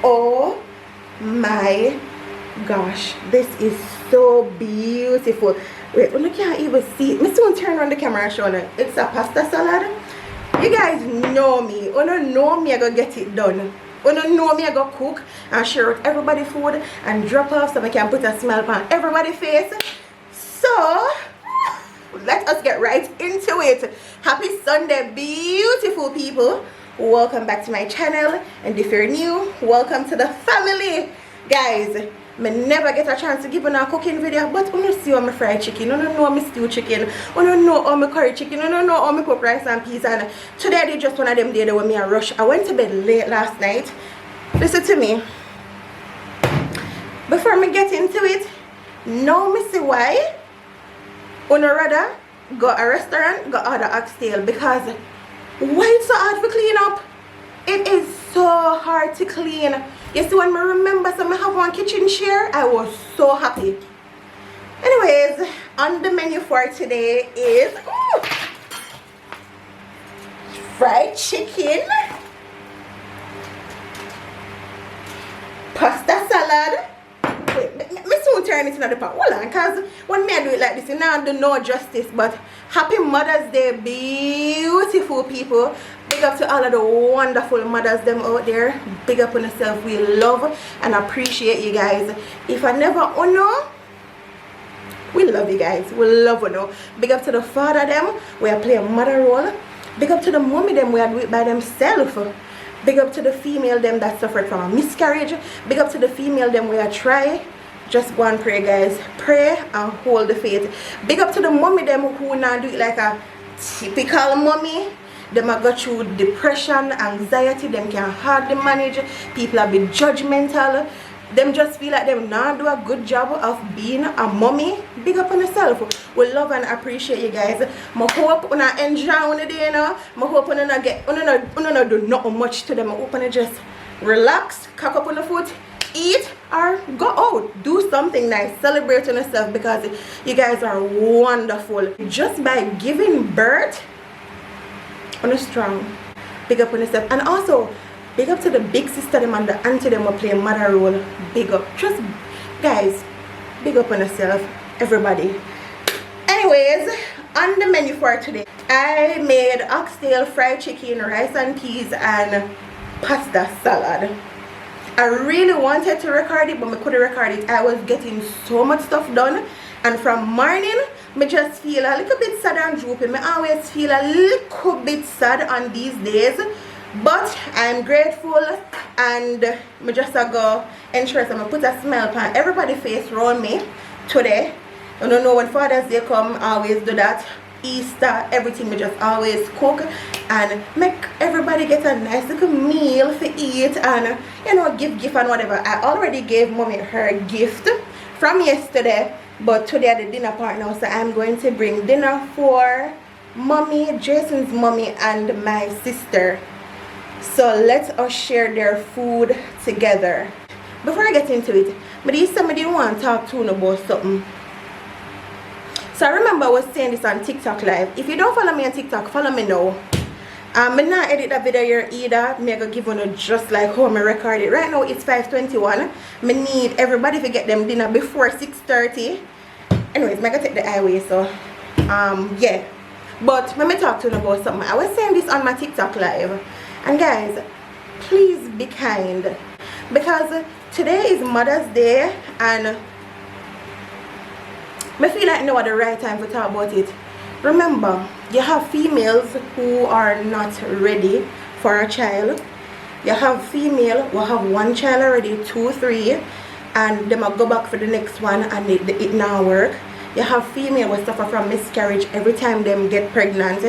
Oh my gosh, this is so beautiful. Wait, you can't even see it. Me soon turn on the camera and show you. It's a pasta salad. You guys know me. You don't know me, I go get it done. You don't know me, I go cook and share with everybody food and drop off so I can put a smile on everybody's face. So let us get right into it. Happy Sunday, beautiful people. Welcome back to my channel, and if you're new, welcome to the family. Guys, me never get a chance to give you a cooking video, but you see how I fry chicken, you know how I stew chicken, you know how I curry chicken, you know how I cook rice and peas. And today I just one of them days when me a rush. I went to bed late last night. Listen to me. Before me get into it, now me see why you rather go a restaurant, go order oxtail, because why it's so hard to clean up? It is so hard to clean. You see, when I remember so I have one kitchen share, I was so happy. Anyways, on the menu for today is fried chicken, pasta salad. Wait, me soon turn it into the pot. Hold on, because when me I do it like this, you know, I do no justice. But happy Mother's Day, beautiful people. Big up to all of the wonderful mothers them out there. Big up on yourself. We love and appreciate you guys. If I never know, we love you guys. We love you know. Big up to the father them, we are playing mother role. Big up to the mommy them, we are do it by themselves. Big up to the female them that suffered from a miscarriage. Big up to the female them, we are try. Just go and pray, guys. Pray and hold the faith. Big up to the mommy them who now do it like a typical mommy. Them a go through depression, anxiety. Them can hardly manage. People are be judgmental. Them just feel like them not do a good job of being a mommy. Big up on yourself. We love and appreciate you guys. I hope you enjoy the day, you know. I hope you not do not much to them. I hope you just relax, cock up on the foot, eat, or go out. Do something nice. Celebrate on yourself, because you guys are wonderful. Just by giving birth, on a strong. Big up on yourself. And also, big up to the big sister them and the auntie them who play mother role. Big up. Just, guys, big up on yourself. Everybody. Anyways, on the menu for today, I made oxtail, fried chicken, rice and peas, and pasta salad. I really wanted to record it, but I couldn't record it. I was getting so much stuff done, and from morning I just feel a little bit sad and droopy. I always feel a little bit sad on these days, but I'm grateful, and I just go ensure I'm gonna put a smile on everybody's face around me today. You don't know when Father's Day come, I always do that. Easter, everything, we just always cook and make everybody get a nice little meal to eat, and you know, give gift and whatever. I already gave mommy her gift from yesterday, but today at the dinner part now, so I'm going to bring dinner for mommy, Jason's mommy, and my sister. So let us share their food together. Before I get into it, but somebody want to talk to you about something. So I remember I was saying this on TikTok live. If you don't follow me on TikTok, follow me now. I'm not edit that video here either. I'm going to give you just like how I record it. Right now it's 5:21. I need everybody to get them dinner before 6:30. Anyways, I'm going to take the highway, so yeah. But let me talk to you about something. I was saying this on my TikTok live. And guys, please be kind. Because today is Mother's Day, and I feel like now at the right time to talk about it. Remember, you have females who are not ready for a child. You have female who have one child already, 2, 3, and they might go back for the next one and it not work. You have female who suffer from miscarriage every time they get pregnant.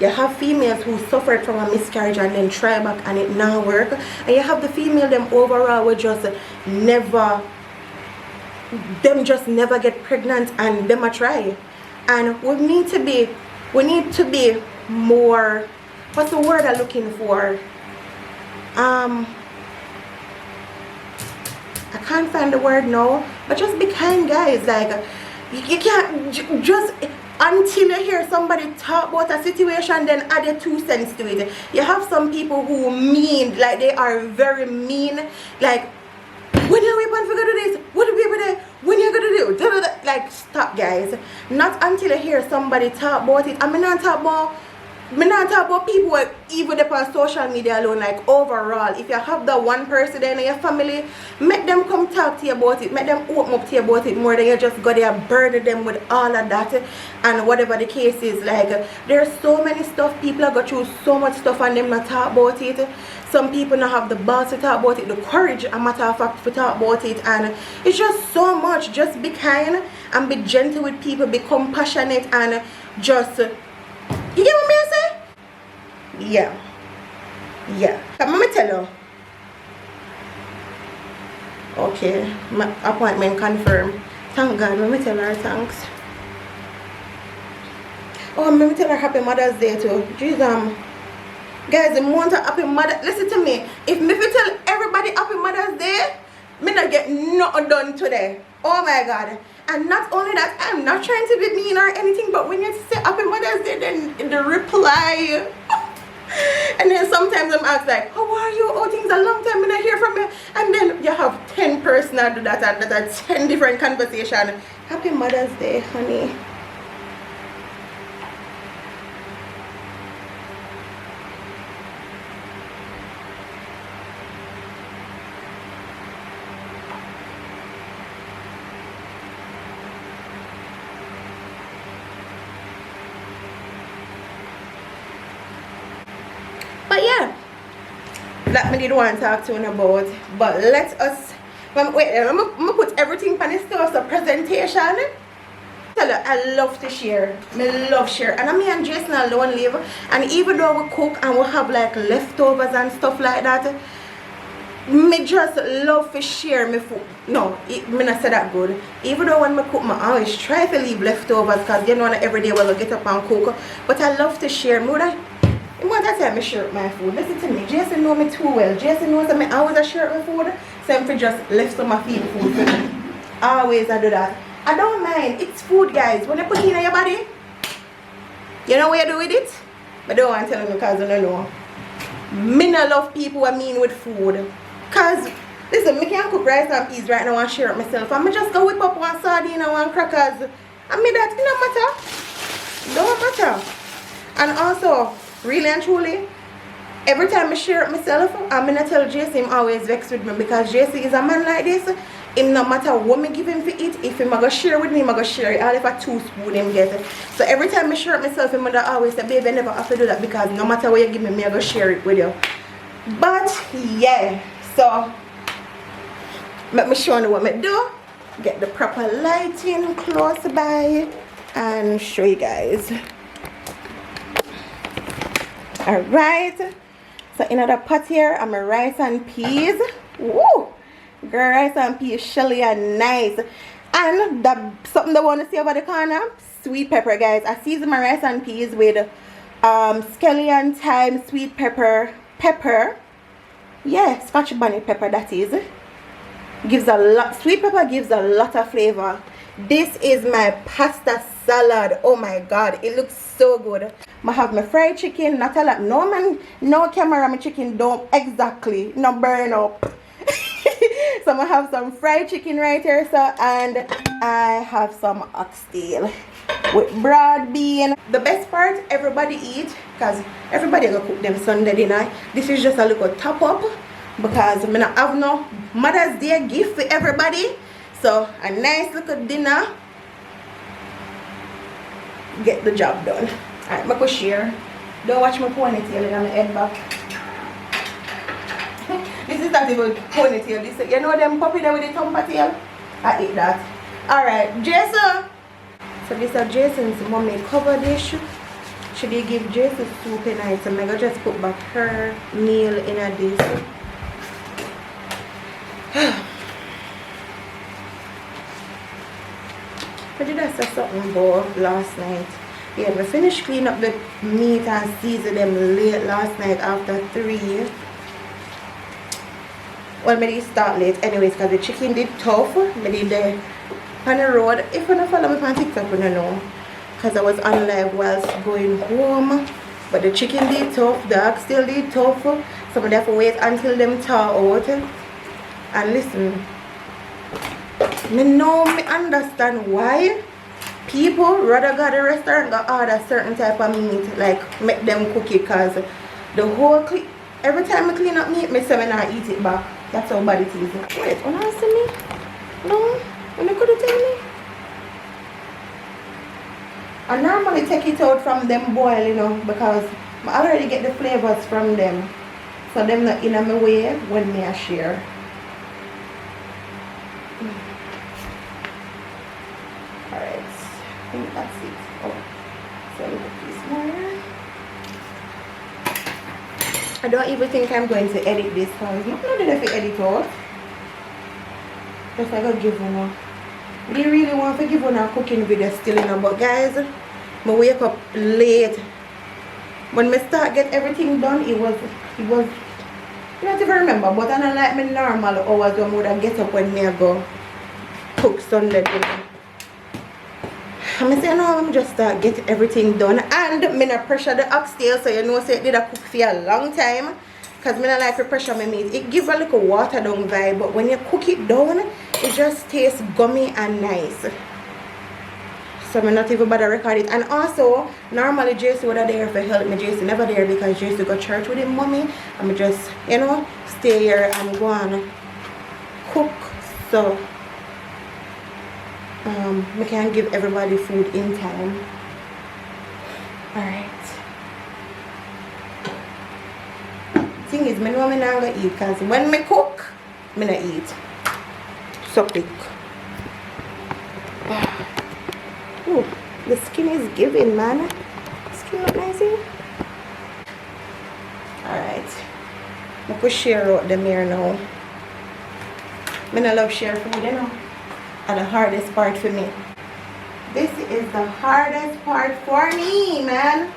You have females who suffered from a miscarriage and then try back and it not work. And you have the female them overall who just never get pregnant, and them a try. And we need to be more, what's the word I'm looking for, I can't find the word now, but just be kind, guys. Like, you can't just until you hear somebody talk about a situation, then add your 2 cents to it. You have some people who mean, like they are very mean, like, when you wake up to do this, what do we do? When you gonna do? Like, stop, guys. Not until you hear somebody talk about it. I'm not talking about people who even on social media alone, like overall. If you have that one person in your family, make them come talk to you about it. Make them open up to you about it more than you just go there burden them with all of that and whatever the case is. Like, there's so many stuff, people go through so much stuff and them not talk about it. Some people not have the balls to talk about it, the courage, a matter of fact, to talk about it. And it's just so much. Just be kind and be gentle with people, be compassionate, and just, you get what I say? Yeah. Let me tell you. Okay, my appointment confirmed. Thank God. Let me tell her thanks. Oh, let me tell her happy Mother's Day too. Jesus. Guys, the month of happy mother, listen to me. If me tell everybody happy Mother's Day, me not get nothing done today. Oh my God. And not only that, I'm not trying to be mean or anything, but when you say happy Mother's Day, then the reply. And then sometimes I'm asked like, how are you? Oh, things a long time when I hear from you. And then you have 10 person that do that, and that's 10 different conversation. Happy Mother's Day, honey. But yeah, that me did want to talk to you about. But let us wait, I'm gonna put everything on the store, so presentation. Tell you, I love to share. Me love share. And me and Jason alone live. And even though we cook and we have like leftovers and stuff like that, me just love to share my food. No, me not say that good. Even though when me cook, I always try to leave leftovers, because you know not every day we'll get up and cook. But I love to share. Me want to tell me share my food. Listen to me. Jason know me too well. Jason knows that I always share my food. So I'm just left some of food for me. Always I do that. I don't mind. It's food, guys. When you put it in your body, you know what you do with it? But don't want to tell me because I don't know. Me not love people who mean with food. Because, listen, me can cook rice and peas right now and share it myself. And me just go whip up one sardine and one crackers. And me that, it don't matter. Don't matter. And also, really and truly, every time I share it myself, I'm gonna tell JC him always vex with me, because JC is a man like this. Him no matter what me give him for eat, if him go share with me, I'm gonna share it. All if a 2 spoon him get it. So every time I share it myself, him always say, baby, I never have to do that, because no matter what you give me, I'm gonna share it with you. But yeah, so let me show you what I do. Get the proper lighting close by and show you guys. Alright, so in another pot here, I'm a rice and peas. Woo! Girl, rice and peas, shelly and nice. And something that I want to see over the corner, sweet pepper, guys. I season my rice and peas with scallion, thyme, sweet pepper. Yeah, scotch bonnet pepper, that is. Gives a lot, sweet pepper gives a lot of flavor. This is my pasta salad. Oh my God, it looks so good. I have my fried chicken, not a lot. No man, no camera, my chicken don't exactly, no burn up. So I have some fried chicken right here, so, and I have some oxtail with broad bean. The best part, everybody eat, because everybody gonna cook them Sunday dinner. This is just a little top up, because I don't have no Mother's Day gift for everybody. So a nice little dinner, get the job done. Alright, I'm going to share. Don't watch my ponytail in my head back. This is not even ponytail. This, you know them puppy there with the thumper tail? I eat that. Alright, Jason. So this is Jason's mommy cover dish. Should they give Jason soup tonight? So I'm going to just put back her meal in a dish. I did I say something about last night. Yeah, we finished cleaning up the meat and season them late last night after 3. Well, I did start late anyways, because the chicken did tough. I did the on the road. If you don't follow me on TikTok, you don't know. because I was on live whilst going home. But the chicken did tough, the egg still did tough. So I have to wait until them thaw out. And listen, me understand why people rather go to the restaurant go order certain type of meat, like make them cook it, because the whole every time I clean up meat, me say me not eat it back. That's how bad it is. Wait, you want to see me? No? You could tell me? I normally take it out from them boil, you know, because I already get the flavors from them. So them not in my way when me I share. Alright, I think that's it. Oh, so look at this more. I don't even think I'm going to edit this because I'm not going to edit out. Just like I give one. We really want to give one a cooking video still, you know, but guys, I wake up late. When I start get everything done, it was I don't even remember, but I don't like my normal hours when I would get up when I go cook Sunday dinner. I'm saying no, I'm just start get everything done, and I not pressure the oxtail, so you know say it did a cook for a long time. Because I don't like to pressure my meat. It gives a little water down vibe, but when you cook it down, it just tastes gummy and nice. So I'm not even bother record it. And also, normally JC would have there for help me. JC never there because JC go church with his mommy. I'm just, you know, stay here and go on cook. So I can give everybody food in time. Alright. Thing is, I know I'm not going to eat because when I cook, I don't eat. So quick. Oh, the skin is giving, man. Skin look nice here. Alright. I could share out them here now. I don't love share food, you know. And the hardest part for me. This is the hardest part for me, man.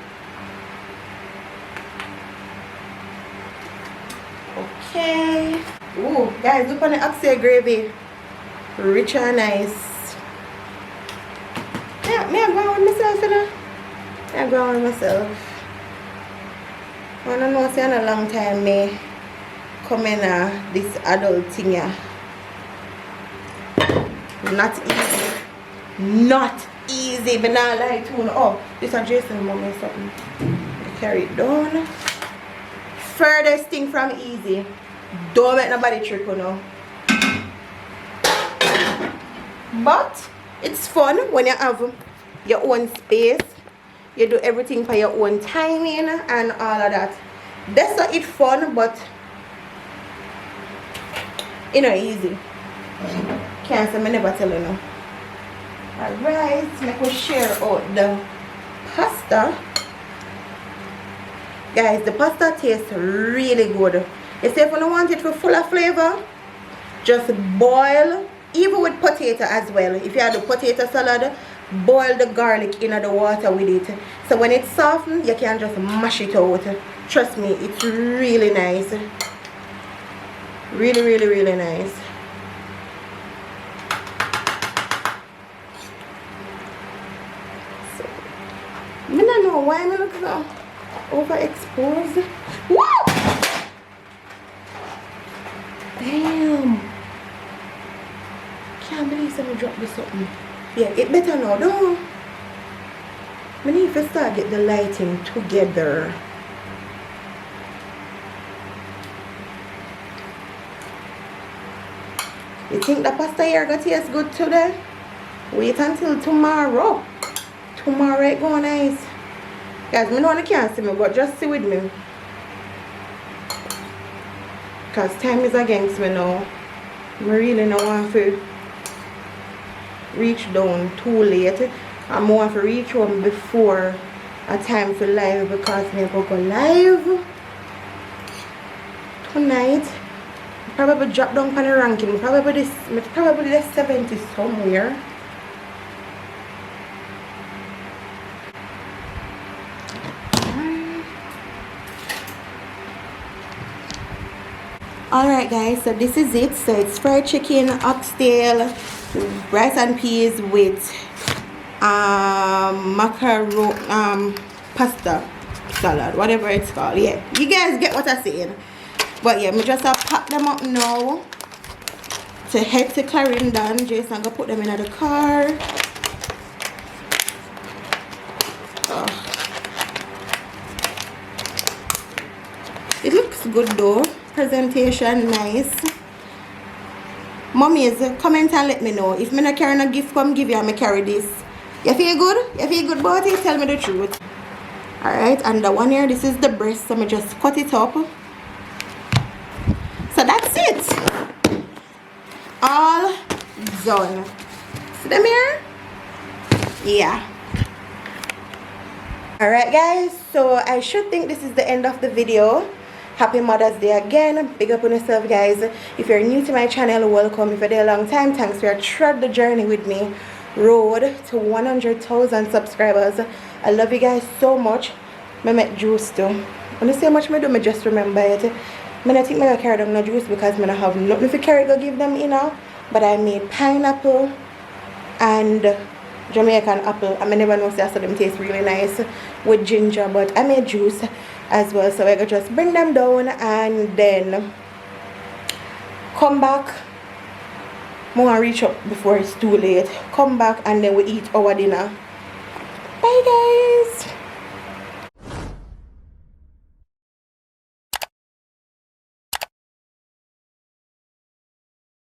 Okay. Ooh, guys, look on the upstairs gravy. Rich and nice. Yeah, me I'm going with myself, you know. I'm going with myself. I don't know, say in a long time me come in this adult thing here. Not easy. Not easy, but not like to. Oh, this is Jason moment something. Carry it down. Furthest thing from easy. Don't make nobody trick, you know. But it's fun when you have your own space. You do everything for your own timing and all of that. That's not it fun, but you know, easy. Can't say me never tell you no. Alright, make we share out the pasta. Guys, the pasta tastes really good. You say if you don't want it for full of flavor, just boil, even with potato as well. If you have the potato salad, boil the garlic in the water with it. So when it's softened, you can just mash it out. Trust me, it's really nice. Really, really, really nice. So, I don't know why I'm looking so overexposed. Whoa! Damn. Can't believe someone dropped this something. Yeah, it better now, though. I need to start get the lighting together. You think the pasta here gonna taste good today? Wait until tomorrow. Tomorrow it go nice. Guys, I know you can't see me, but just see with me. Because time is against me now. I really don't want to reach down too late. I want to reach home before a time for live because I'm going to go live tonight. Probably drop down on the ranking. Probably this 70 somewhere. Alright guys, so this is it. So it's fried chicken, oxtail, rice and peas with macaron pasta salad, whatever it's called. Yeah, you guys get what I'm saying. But yeah, me just pack them up now to head to Clarendon. Jason gonna put them in the car. It looks good though. Presentation nice. Mummies, comment and let me know. If me not carry a gift, come give you and me carry this. You feel good? You feel good about it? Tell me the truth. Alright, and the one here, this is the breast, so me just cut it up. So that's it. All done. See them here? Yeah. Alright guys, so I should think this is the end of the video. Happy Mother's Day again. Big up on yourself guys. If you're new to my channel, welcome. If you're there a long time, thanks for tread the journey with me. Road to 100,000 subscribers. I love you guys so much. I make juice too. When you say how much I do, I just remember it. I don't think I carry them no juice because I don't have nothing to carry to give them, you know. But I made pineapple and Jamaican apple. I never know say them taste really nice with ginger, but I made juice as well. So I could just bring them down and then come back. More reach up before it's too late. Come back and then we eat our dinner. Bye guys.